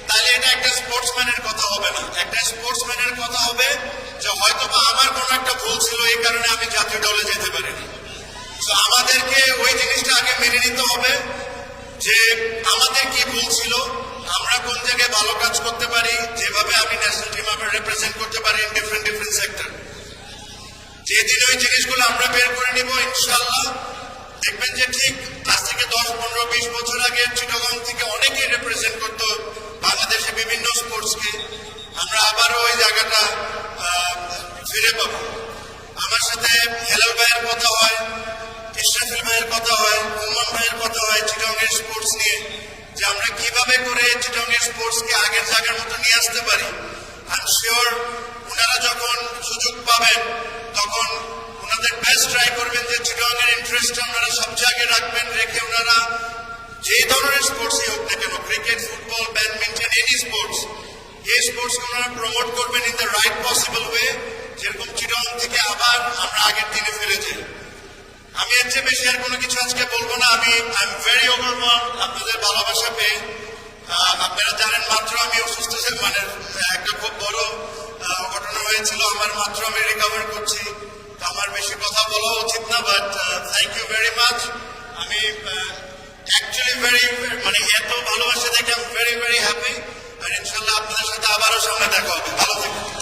তাহলে এটা একটা স্পোর্টসম্যানের কথা হবে না। একটা স্পোর্টসম্যানের কথা হবে যে হয়তো বা আমার কোনো একটা ভুল ছিল, এই কারণে আমি জাতীয় দলে যেতে পারিনি। তো আমাদেরকে ওই জিনিসটা আগে মেনে নিতে হবে যে আমাদের কি ভুল ছিল, আমরা কোন জায়গায় ভালো কাজ করতে পারি, যেভাবে আমি ন্যাশনাল টিম আবার রিপ্রেজেন্ট করতে পারি ইন ডিফারেন্ট সেক্টর। যেদিন ওই জিনিসগুলো আমরা বের করে নিব, ইনশাআল্লাহ দেখবেন যে ঠিক আজ থেকে 10, 15, 20 বছর আগে চিটাগং থেকে অনেকেই রিপ্রেজেন্ট করতো বাংলাদেশে বিভিন্ন স্পোর্টসকে। আমরা আবারও ওই জায়গাটা ফিরে পাবো। আমার সাথে হেলাল ভাইয়ের কথা হয়, ইশরাফিল ভাইয়ের কথা হয়, উম্মান ভাইয়ের কথা হয় চিটাগংয়ের স্পোর্টস নিয়ে, যে আমরা কিভাবে করে চিটাগংয়ের স্পোর্টসকে আগের জায়গার মতো নিয়ে আসতে পারি। আই এম শিওর ওনারা যখন সুযোগ পাবেন তখন ওনাদের বেস্ট ট্রাই করবেন যে চিটাগংয়ের ইন্টারেস্টটা ওনারা সব জায়গায় রাখবেন, রেখে ওনারা যে ধরনের স্পোর্টসই হোক না কেন, cricket, football, badminton, any sports, এই স্পোর্টসকে ওনারা প্রমোট করবেন in the right possible way, যেরকম চিটাগং থেকে আবার আমরা আগের দিনে ফিরে যাই। আমি এর চেয়ে বেশি আর কোনো কিছু আজকে বলবো না। আই এম ভেরি ওভারওয়েলমড আপনাদের ভালোবাসা পেয়ে। আপনারা জানেন মাত্র আমি অসুস্থ ছিলাম, মানে একটা খুব বড় ঘটনা হয়েছিল আমার, মাত্র আমি রিকভার করছি। তো আমার বেশি কথা বলা উচিত না, but thank you very much. আমি অ্যাকচুয়ালি মানে এত ভালোবাসা দেখে আমি ভেরি হ্যাপি। আর ইনশাল্লাহ আপনাদের সাথে আবারও সামনে দেখা হবে। ভালো থাকবেন।